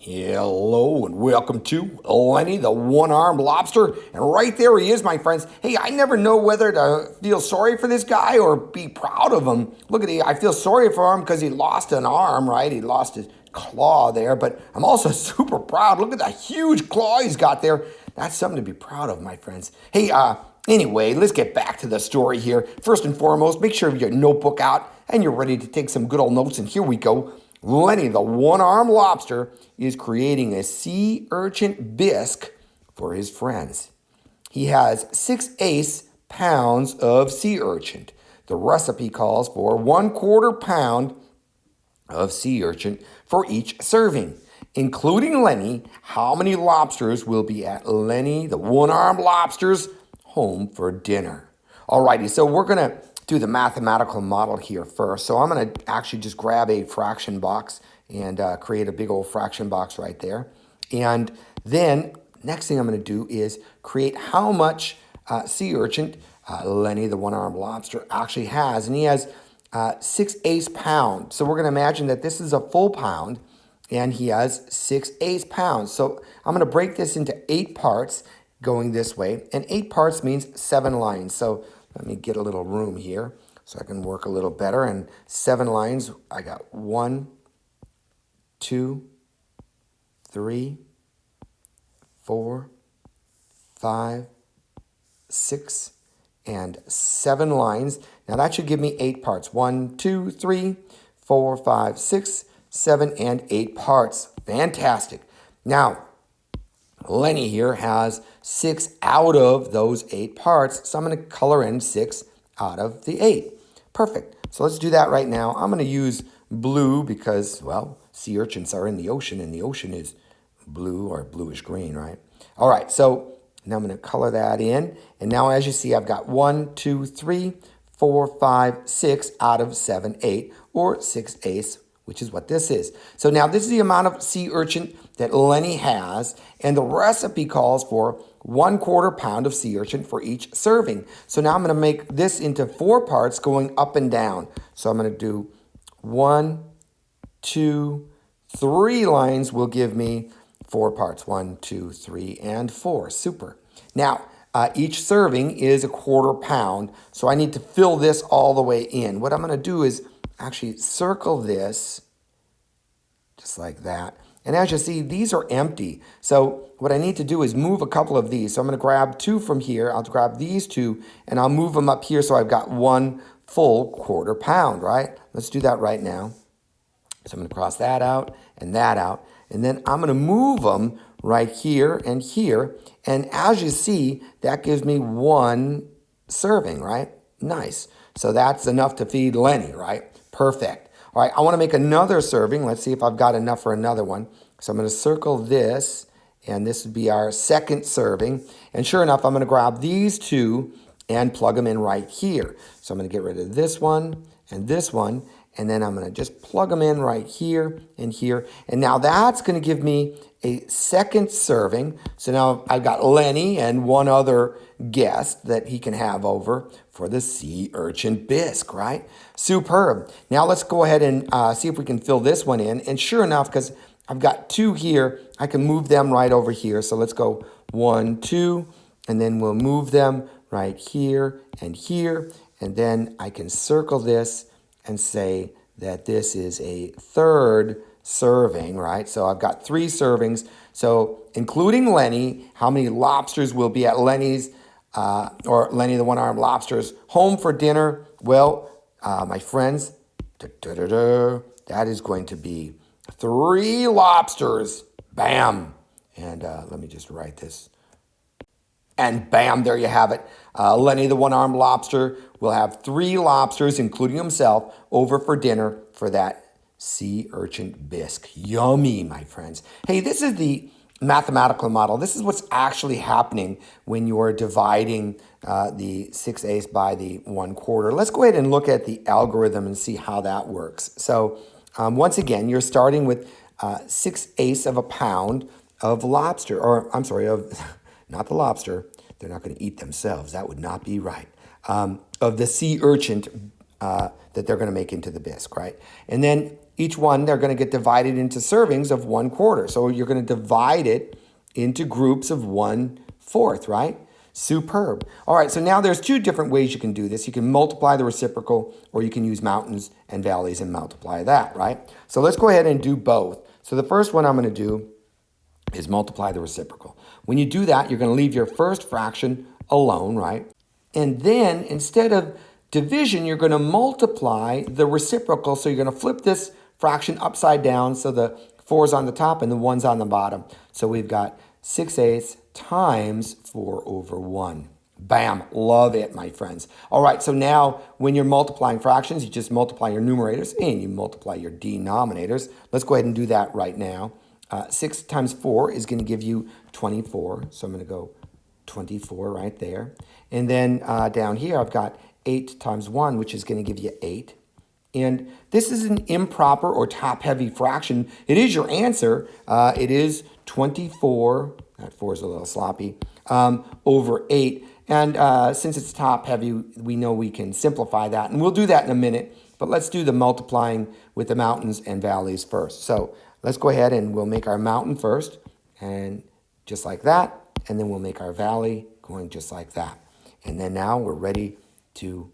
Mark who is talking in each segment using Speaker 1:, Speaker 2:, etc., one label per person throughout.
Speaker 1: Hello and welcome to Lenny the One-Armed Lobster. And right there he is, my friends. Hey, I never know whether to feel sorry for this guy or be proud of him. Look at I feel sorry for him because he lost an arm, right? He lost his claw there, but I'm also super proud. Look at that huge claw he's got there. That's something to be proud of, my friends. Hey, anyway, let's get back to the story here. First and foremost, make sure you have your notebook out and you're ready to take some good old notes. And here we go. Lenny, the one-armed lobster, is creating a sea urchin bisque for his friends. He has 6/8 pounds of sea urchin. The recipe calls for 1/4 pound of sea urchin for each serving. Including Lenny, how many lobsters will be at Lenny, the one-armed lobster's home for dinner? Alrighty, so we're going to do the mathematical model here first. So I'm going to actually just grab a fraction box and create a big old fraction box right there. And then next thing I'm going to do is create how much sea urchin Lenny, the one-armed lobster, actually has. And he has 6/8 pounds. So we're going to imagine that this is a full pound and he has 6/8 pounds. So I'm going to break this into 8 parts going this way. And 8 parts means 7 lines. So let me get a little room here so I can work a little better. And 7 lines, I got 1, 2, 3, 4, 5, 6, and 7 lines. Now that should give me 8 parts. 1, 2, 3, 4, 5, 6, 7, and 8 parts. Fantastic. Now, Lenny here has 6 out of those 8 parts, so I'm going to color in 6 out of the 8. Perfect. So let's do that right now. I'm going to use blue because, well, sea urchins are in the ocean, and the ocean is blue or bluish green, right? All right, so now I'm going to color that in, and now as you see, I've got 1, 2, 3, 4, 5, 6 out of 7, 8, or 6/8, which is what this is. So now this is the amount of sea urchin that Lenny has, and the recipe calls for 1/4 pound of sea urchin for each serving. So now I'm going to make this into 4 parts going up and down. So I'm going to do 1, 2, 3 lines will give me 4 parts. 1, 2, 3, and 4. Super. Now, each serving is 1/4 pound, so I need to fill this all the way in. What I'm going to do is actually circle this just like that. And as you see, these are empty. So what I need to do is move a couple of these. So I'm going to grab 2 from here. I'll grab these 2, and I'll move them up here so I've got 1 full 1/4 pound, right? Let's do that right now. So I'm going to cross that out. And then I'm going to move them right here and here. And as you see, that gives me 1 serving, right? Nice. So that's enough to feed Lenny, right? Perfect. All right, I want to make another serving. Let's see if I've got enough for another one. So I'm going to circle this, and this would be our second serving. And sure enough, I'm going to grab these 2 and plug them in right here. So I'm going to get rid of this one, and then I'm going to just plug them in right here and here. And now that's going to give me a second serving. So now I've got Lenny and 1 other guest that he can have over for the sea urchin bisque, right? Superb. Now let's go ahead and see if we can fill this one in. And sure enough, because I've got 2 here, I can move them right over here. So let's go 1, 2, and then we'll move them right here. And then I can circle this and say that this is a third serving, right? So I've got 3 servings. So including Lenny, how many lobsters will be at Lenny's or Lenny the one-armed lobster's home for dinner? Well, my friends, that is going to be 3 lobsters. Bam. And let me just write this. And bam, there you have it. Lenny the one-armed lobster will have 3 lobsters, including himself, over for dinner for that sea urchin bisque. Yummy, my friends. Hey, this is the mathematical model. This is what's actually happening when you're dividing the 6/8 by the 1/4. Let's go ahead and look at the algorithm and see how that works. So once again, you're starting with 6/8 of a pound of lobster, or I'm sorry, of not the lobster. They're not going to eat themselves. That would not be right. Of the sea urchin that they're going to make into the bisque, right? And then each one, they're going to get divided into servings of 1/4. So you're going to divide it into groups of 1/4, right? Superb. All right, so now there's two different ways you can do this. You can multiply the reciprocal, or you can use mountains and valleys and multiply that, right? So let's go ahead and do both. So the first one I'm going to do is multiply the reciprocal. When you do that, you're going to leave your first fraction alone, right? And then instead of division, you're going to multiply the reciprocal. So you're going to flip this fraction upside down so the 4's on the top and the 1's on the bottom. So we've got 6/8 times 4/1. Bam, love it, my friends. All right, so now when you're multiplying fractions, you just multiply your numerators and you multiply your denominators. Let's go ahead and do that right now. 6 times 4 is going to give you 24. So I'm going to go 24 right there. And then down here, I've got 8 times 1, which is going to give you 8. And this is an improper or top-heavy fraction. It is your answer. It is 24. That 4 is a little sloppy. Over 8. And since it's top-heavy, we know we can simplify that. And we'll do that in a minute. But let's do the multiplying with the mountains and valleys first. So let's go ahead and we'll make our mountain first. And just like that. And then we'll make our valley going just like that. And then now we're ready to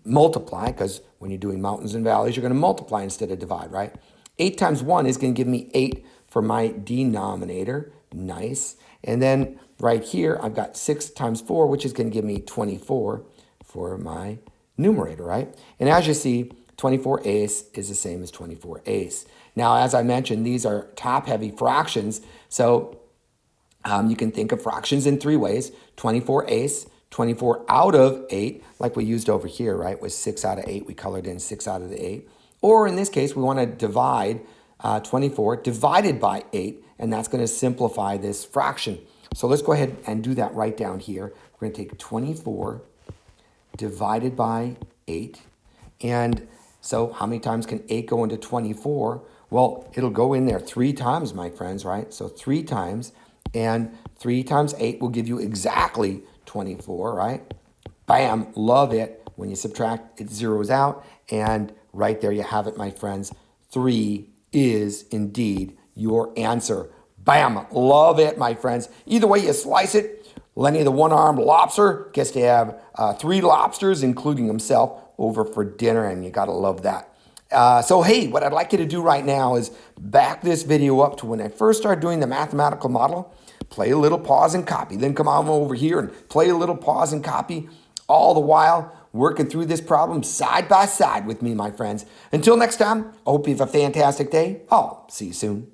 Speaker 1: multiply, because when you're doing mountains and valleys, you're going to multiply instead of divide, right? 8 times 1 is going to give me 8 for my denominator. Nice. And then right here, I've got 6 times 4, which is going to give me 24 for my numerator, right? And as you see, 24/8 is the same as 24/8. Now, as I mentioned, these are top-heavy fractions, so you can think of fractions in 3 ways. 24/8, 24 out of 8, like we used over here, right, was 6 out of 8. We colored in 6 out of the 8. Or in this case, we want to divide 24 divided by 8, and that's going to simplify this fraction. So let's go ahead and do that right down here. We're going to take 24 divided by 8. And so how many times can 8 go into 24? Well, it'll go in there 3 times, my friends, right? So 3 times. And 3 times 8 will give you exactly 24, right? Bam, love it. When you subtract, it zeroes out. And right there you have it, my friends. 3 is indeed your answer. Bam, love it, my friends. Either way you slice it, Lenny the one-armed lobster gets to have 3 lobsters, including himself, over for dinner, and you gotta love that. So hey, what I'd like you to do right now is back this video up to when I first started doing the mathematical model. Play a little pause and copy. Then come on over here and play a little pause and copy. All the while working through this problem side by side with me, my friends. Until next time, I hope you have a fantastic day. I'll see you soon.